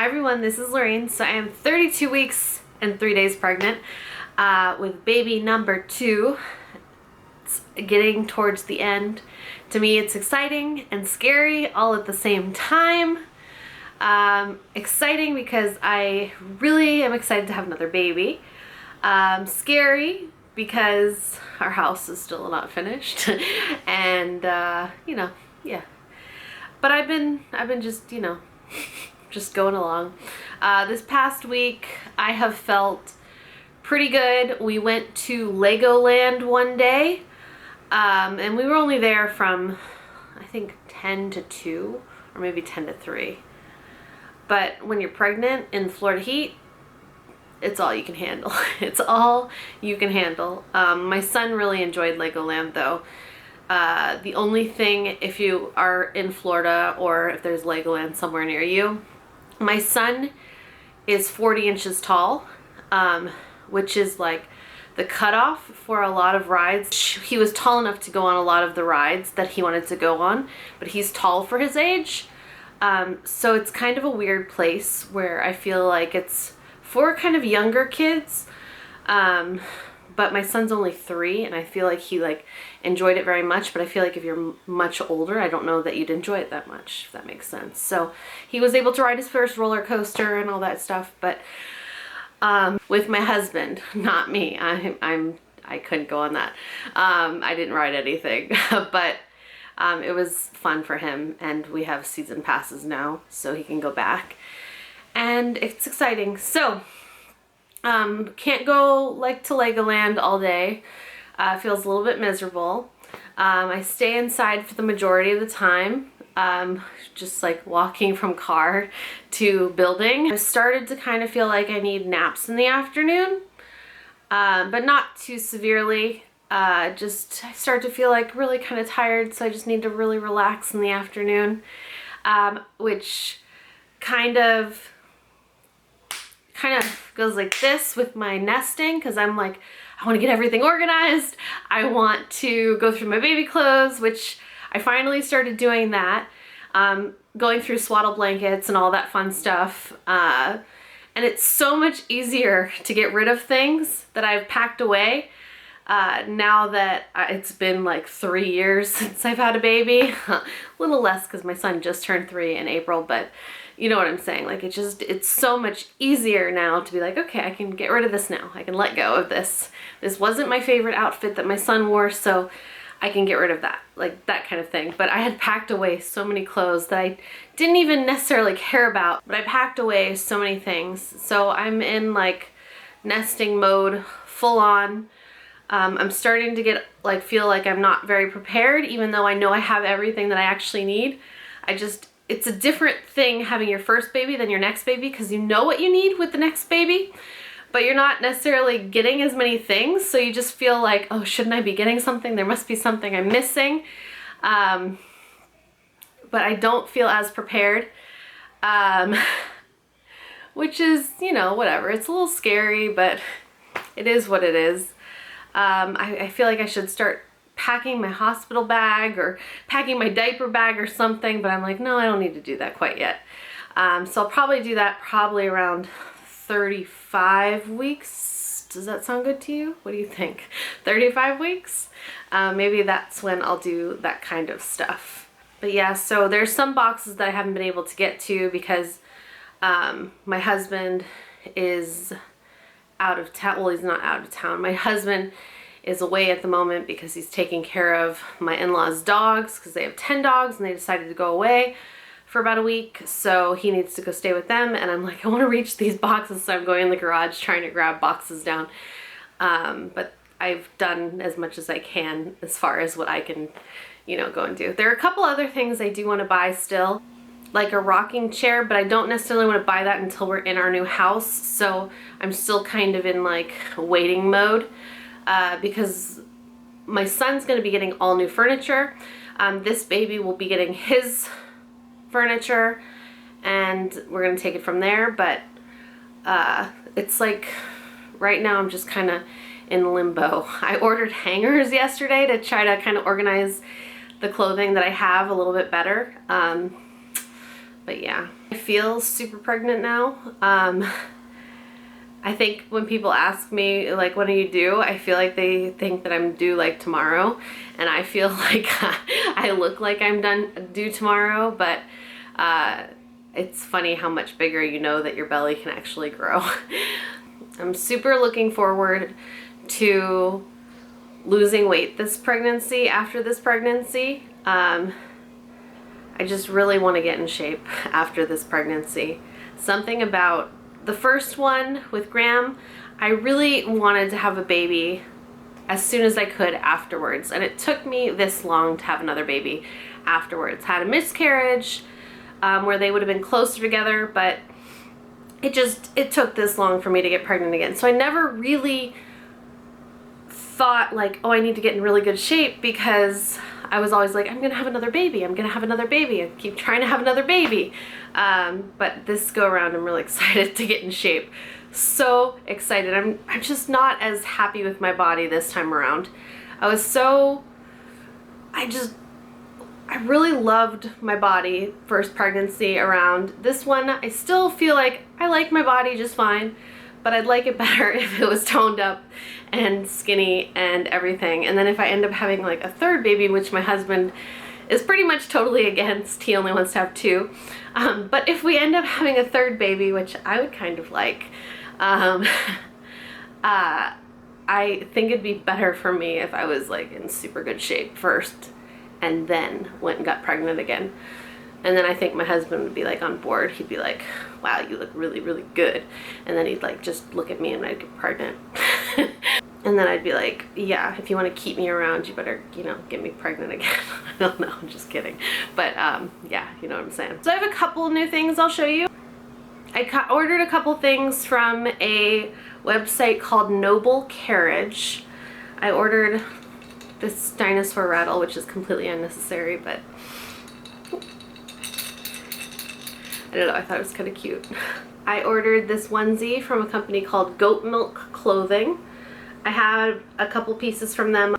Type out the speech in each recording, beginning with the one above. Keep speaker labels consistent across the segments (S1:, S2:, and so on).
S1: Hi everyone, this is Lorraine. So I am 32 weeks and 3 days pregnant with baby number 2. It's getting towards the end. To me it's exciting and scary all at the same time. Exciting because I really am excited to have another baby. Scary because our house is still not finished and yeah. But I've been just, just going along. This past week I have felt pretty good. We went to Legoland one day and we were only there from I think 10 to 2 or maybe 10 to 3. But when you're pregnant in Florida heat, it's all you can handle. It's all you can handle. My son really enjoyed Legoland though. The only thing, if you are in Florida or if there's Legoland somewhere near you, my son is 40 inches tall, which is like the cutoff for a lot of rides. He was tall enough to go on a lot of the rides that he wanted to go on, but he's tall for his age. So it's kind of a weird place where I feel like it's for kind of younger kids. But my son's only 3 and I feel like he enjoyed it very much, but I feel like if you're much older, I don't know that you'd enjoy it that much, if that makes sense. So he was able to ride his first roller coaster and all that stuff, but with my husband, not me. I couldn't go on that. I didn't ride anything, but it was fun for him, and we have season passes now, so he can go back, and it's exciting. So can't go to Legoland all day. Feels a little bit miserable. I stay inside for the majority of the time, just walking from car to building. I started to kind of feel like I need naps in the afternoon, but not too severely. I start to feel really kind of tired, so I just need to really relax in the afternoon, which kind of goes like this with my nesting, because I'm I want to get everything organized. I want to go through my baby clothes, which I finally started doing that, going through swaddle blankets and all that fun stuff, and it's so much easier to get rid of things that I've packed away now that it's been 3 years since I've had a baby. A little less because my son just turned 3 in April, but you know what I'm saying. It's so much easier now to be okay, I can get rid of this now. I can let go of this. This wasn't my favorite outfit that my son wore, so I can get rid of that. That kind of thing. But I had packed away so many clothes that I didn't even necessarily care about, but I packed away so many things. So I'm in nesting mode full on. I'm starting to get feel like I'm not very prepared, even though I know I have everything that I actually need. It's a different thing having your first baby than your next baby, because you know what you need with the next baby, but you're not necessarily getting as many things, so you just feel oh, shouldn't I be getting something? There must be something I'm missing. But I don't feel as prepared, which is, whatever. It's a little scary, but it is what it is. I feel like I should start packing my hospital bag or packing my diaper bag or something, but I'm no, I don't need to do that quite yet. So I'll probably do that around 35 weeks. Does that sound good to you? What do you think? 35 weeks? Maybe that's when I'll do that kind of stuff. But yeah, so there's some boxes that I haven't been able to get to because my husband is out of town. Well, he's not out of town. My husband is away at the moment because he's taking care of my in-laws' dogs, because they have 10 dogs and they decided to go away for about a week, so he needs to go stay with them. And I'm I want to reach these boxes, so I'm going in the garage trying to grab boxes down. But I've done as much as I can as far as what I can, go and do. There are a couple other things I do want to buy still, like a rocking chair, but I don't necessarily want to buy that until we're in our new house, so I'm still kind of in waiting mode. Because my son's going to be getting all new furniture. This baby will be getting his furniture, and we're going to take it from there. But it's right now I'm just kind of in limbo. I ordered hangers yesterday to try to kind of organize the clothing that I have a little bit better. But yeah, I feel super pregnant now. I think when people ask me, like, when are you due? I feel like they think that I'm due like tomorrow, and I feel like I look like I'm due tomorrow, but it's funny how much bigger you know that your belly can actually grow. I'm super looking forward to losing weight this pregnancy, after this pregnancy. I just really want to get in shape after this pregnancy. Something about the first one with Graham, I really wanted to have a baby as soon as I could afterwards, and it took me this long to have another baby afterwards. Had a miscarriage where they would have been closer together, but it took this long for me to get pregnant again. So I never really thought like, oh, I need to get in really good shape, because I was always like, I'm gonna have another baby, I'm gonna have another baby, I keep trying to have another baby. But this go around, I'm really excited to get in shape. So excited. I'm just not as happy with my body this time around. I really loved my body first pregnancy around. This one, I still feel like I like my body just fine, but I'd like it better if it was toned up and skinny and everything. And then if I end up having like a third baby, which my husband is pretty much totally against, he only wants to have 2. But if we end up having a third baby, which I would kind of like, I think it'd be better for me if I was like in super good shape first and then went and got pregnant again. And then I think my husband would be like on board. He'd be like, wow, you look really, really good. And then he'd like just look at me and I'd get pregnant. And then I'd be like, yeah, if you want to keep me around, you better, you know, get me pregnant again. I don't know, I'm just kidding. But yeah, you know what I'm saying. So I have a couple new things I'll show you. I ordered a couple things from a website called Noble Carriage. I ordered this dinosaur rattle, which is completely unnecessary, but I don't know, I thought it was kind of cute. I ordered this onesie from a company called Goat Milk Clothing. I had a couple pieces from them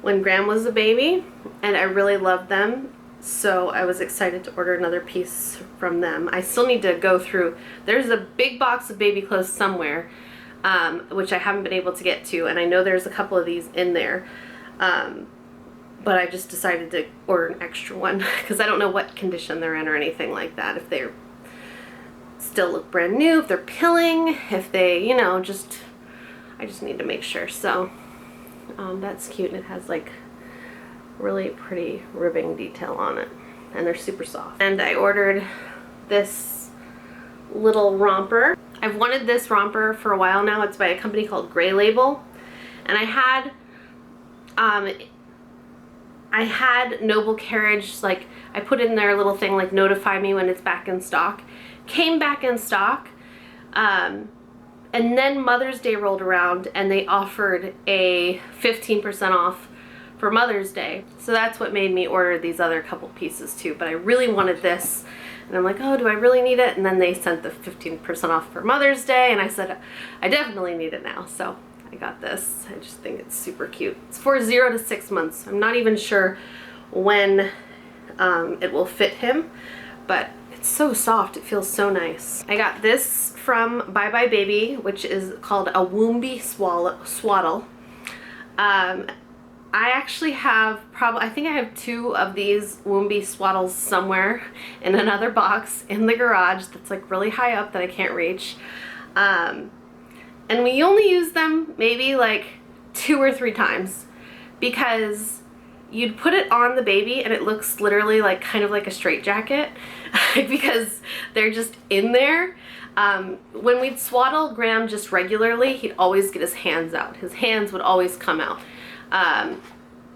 S1: when Graham was a baby, and I really loved them, so I was excited to order another piece from them. I still need to go through, there's a big box of baby clothes somewhere, which I haven't been able to get to, and I know there's a couple of these in there, but I just decided to order an extra one because I don't know what condition they're in or anything like that, if they're still look brand new, if they're pilling, if they, you know, just, I just need to make sure. So that's cute, and it has like really pretty ribbing detail on it, and they're super soft. And I ordered this little romper. I've wanted this romper for a while now. It's by a company called Gray Label, and I had Noble Carriage, like I put in their little thing like notify me when it's back in stock. Came back in stock, and then Mother's Day rolled around and they offered a 15% off for Mother's Day. So that's what made me order these other couple pieces too, but I really wanted this, and I'm like, oh, do I really need it? And then they sent the 15% off for Mother's Day, and I said, I definitely need it now, so I got this. I just think it's super cute. It's for 0 to 6 months. I'm not even sure when it will fit him, but it's so soft. It feels so nice. I got this from Bye Bye Baby, which is called a Woomby Swaddle. I actually have I think I have 2 of these Woomby Swaddles somewhere in another box in the garage that's like really high up that I can't reach. And we only use them maybe like 2 or 3 times, because you'd put it on the baby and it looks literally like kind of like a straitjacket because they're just in there. When we'd swaddle Graham just regularly, he'd always get his hands out. His hands would always come out.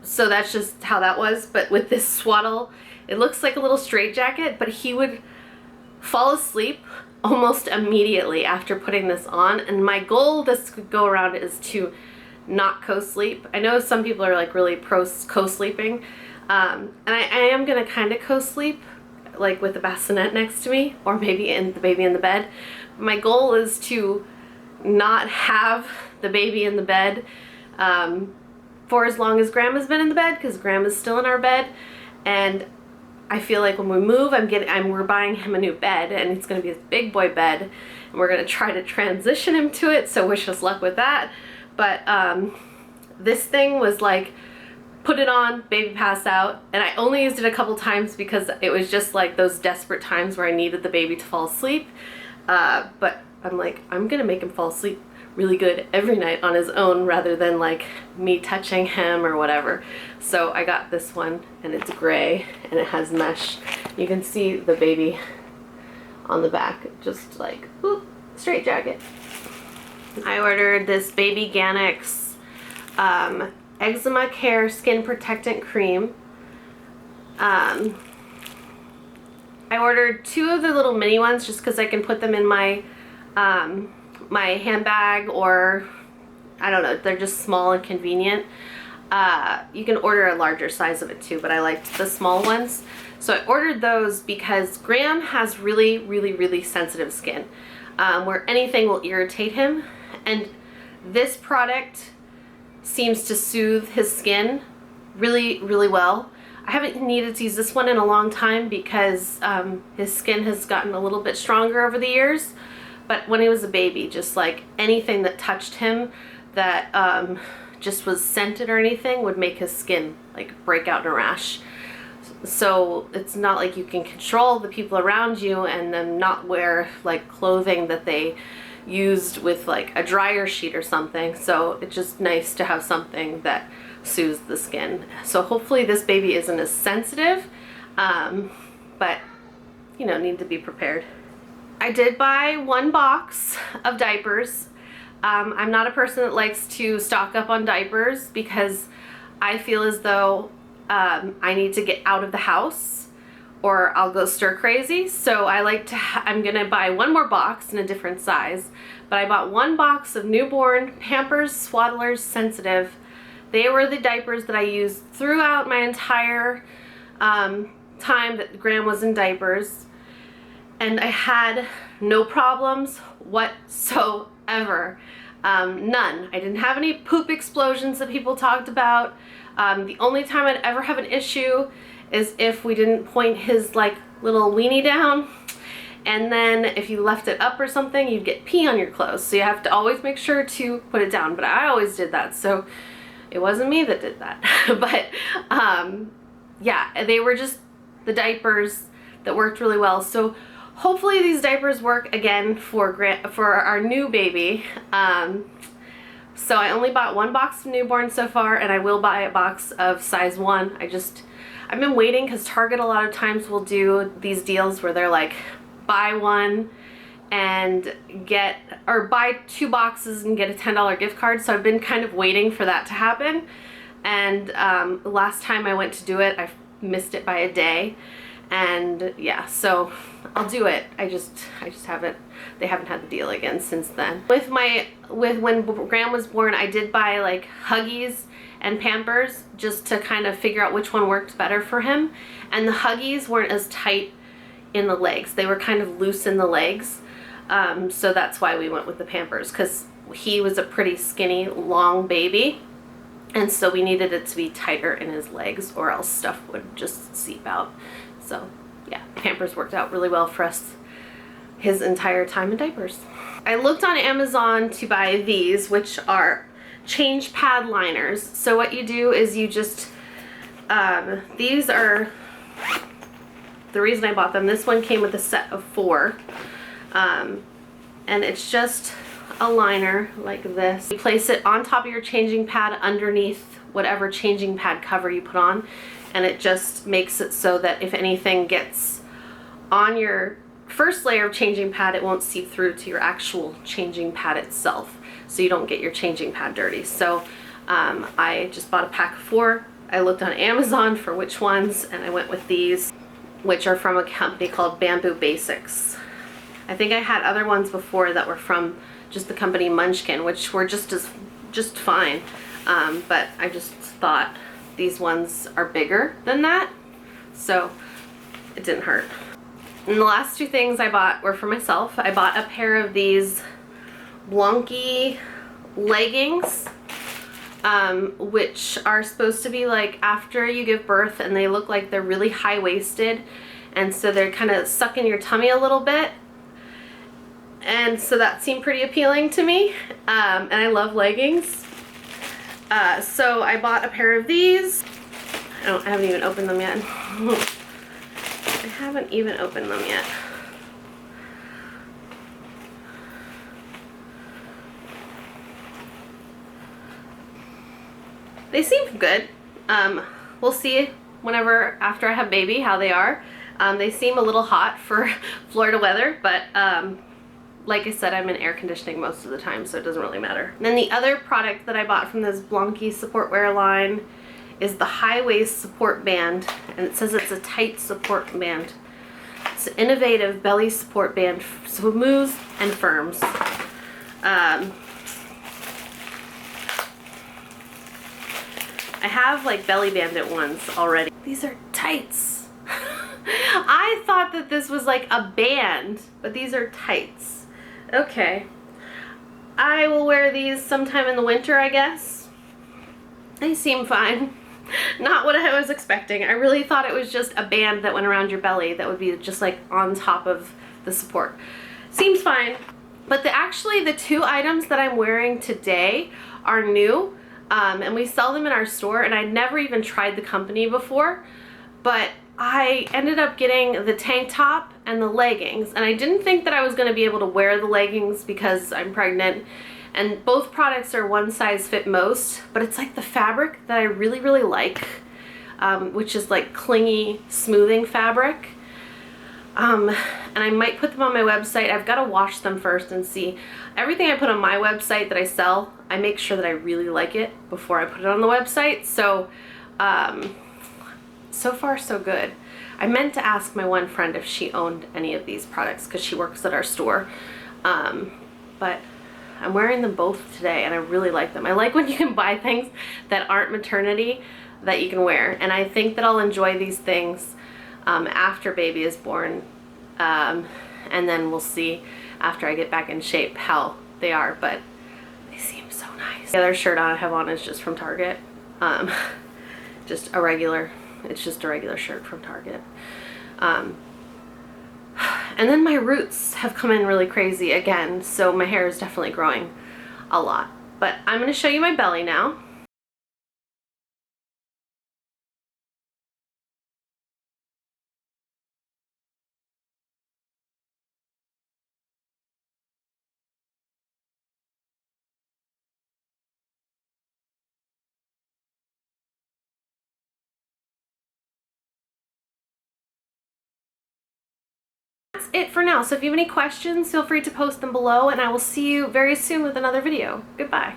S1: So that's just how that was. But with this swaddle, it looks like a little straitjacket, but he would fall asleep almost immediately after putting this on. And my goal this could go around is to not co-sleep. I know some people are like really pro co-sleeping, and I am gonna kind of co-sleep, like with the bassinet next to me, or maybe in the baby in the bed. My goal is to not have the baby in the bed for as long as Grandma's been in the bed, because Grandma's still in our bed, and I feel like when we move, we're buying him a new bed, and it's gonna be this big boy bed, and we're gonna try to transition him to it, so wish us luck with that. But this thing was like, put it on, baby passed out, and I only used it a couple times because it was just like those desperate times where I needed the baby to fall asleep. But I'm like, I'm gonna make him fall asleep really good every night on his own rather than like me touching him or whatever. So I got this one, and it's gray and it has mesh. You can see the baby on the back, just like, whoop, straight jacket. I ordered this Baby Ganix Eczema Care Skin Protectant Cream. I ordered 2 of the little mini ones just because I can put them in my my handbag, or I don't know, they're just small and convenient. You can order a larger size of it too, but I liked the small ones. So I ordered those because Graham has really, really, really sensitive skin, where anything will irritate him. And this product seems to soothe his skin really, really well. I haven't needed to use this one in a long time because his skin has gotten a little bit stronger over the years. But when he was a baby, just like anything that touched him that just was scented or anything would make his skin like break out in a rash. So it's not like you can control the people around you and then not wear like clothing that they used with like a dryer sheet or something. So it's just nice to have something that soothes the skin. So hopefully this baby isn't as sensitive, but you know, need to be prepared. I did buy 1 box of diapers. I'm not a person that likes to stock up on diapers because I feel as though I need to get out of the house or I'll go stir crazy. So I like to, I'm gonna buy 1 more box in a different size, but I bought 1 box of newborn Pampers Swaddlers Sensitive. They were the diapers that I used throughout my entire time that Graham was in diapers. And I had no problems whatsoever. None. I didn't have any poop explosions that people talked about. The only time I'd ever have an issue is if we didn't point his like little weenie down, and then if you left it up or something, you'd get pee on your clothes. So you have to always make sure to put it down, but I always did that, so it wasn't me that did that. But yeah, they were just the diapers that worked really well. So hopefully these diapers work again for our new baby. So I only bought 1 box of newborn so far, and I will buy a box of size 1. I've been waiting because Target a lot of times will do these deals where they're like, buy 1 and get, or buy 2 boxes and get a $10 gift card. So I've been kind of waiting for that to happen. And the last time I went to do it, I missed it by a day. And yeah, so I'll do it. I just haven't, they haven't had the deal again since then. With when Graham was born, I did buy like Huggies and Pampers just to kind of figure out which one worked better for him. And the Huggies weren't as tight in the legs. They were kind of loose in the legs. So that's why we went with the Pampers, because he was a pretty skinny, long baby. And so we needed it to be tighter in his legs or else stuff would just seep out. So yeah, Pampers worked out really well for us his entire time in diapers. I looked on Amazon to buy these, which are change pad liners. So what you do is you just, these are, the reason I bought them, this one came with a set of 4. And it's just a liner like this. You place it on top of your changing pad underneath whatever changing pad cover you put on, and it just makes it so that if anything gets on your first layer of changing pad, it won't seep through to your actual changing pad itself, so you don't get your changing pad dirty. So I just bought a pack of 4. I looked on Amazon for which ones, and I went with these, which are from a company called Bamboo Basics. I think I had other ones before that were from just the company Munchkin, which were just fine, but I just thought these ones are bigger than that, so it didn't hurt. And the last 2 things I bought were for myself. I bought a pair of these Blanky leggings. which are supposed to be like after you give birth, and they look like they're really high-waisted, and so they're kind of sucking your tummy a little bit. And so that seemed pretty appealing to me, and I love leggings. So I bought a pair of these. I haven't even opened them yet. I haven't even opened them yet. They seem good. We'll see whenever after I have baby how they are. They seem a little hot for Florida weather, but like I said, I'm in air conditioning most of the time, so it doesn't really matter. And then the other product that I bought from this Blanky support wear line is the high waist support band, and it says it's a tight support band. It's an innovative belly support band, smooths and firms. I have like belly banded ones already. These are tights. I thought that this was like a band, but these are tights. Okay. I will wear these sometime in the winter, I guess. They seem fine. Not what I was expecting. I really thought it was just a band that went around your belly that would be just like on top of the support. Seems fine. But actually the two items that I'm wearing today are new. And we sell them in our store, and I'd never even tried the company before, but I ended up getting the tank top and the leggings, and I didn't think that I was going to be able to wear the leggings because I'm pregnant, and both products are one size fit most, but it's like the fabric that I really, really like, which is like clingy, smoothing fabric. And I might put them on my website. I've got to wash them first and see. Everything I put on my website that I sell, I make sure that I really like it before I put it on the website. So, so far so good. I meant to ask my one friend if she owned any of these products because she works at our store. But I'm wearing them both today, and I really like them. I like when you can buy things that aren't maternity that you can wear, and I think that I'll enjoy these things after baby is born, and then we'll see after I get back in shape how they are, but they seem so nice. The other shirt I have on is just from Target. Just a regular, it's just a regular shirt from Target. And then my roots have come in really crazy again, so my hair is definitely growing a lot. But I'm going to show you my belly now. That's it for now. So if you have any questions, feel free to post them below, and I will see you very soon with another video. Goodbye.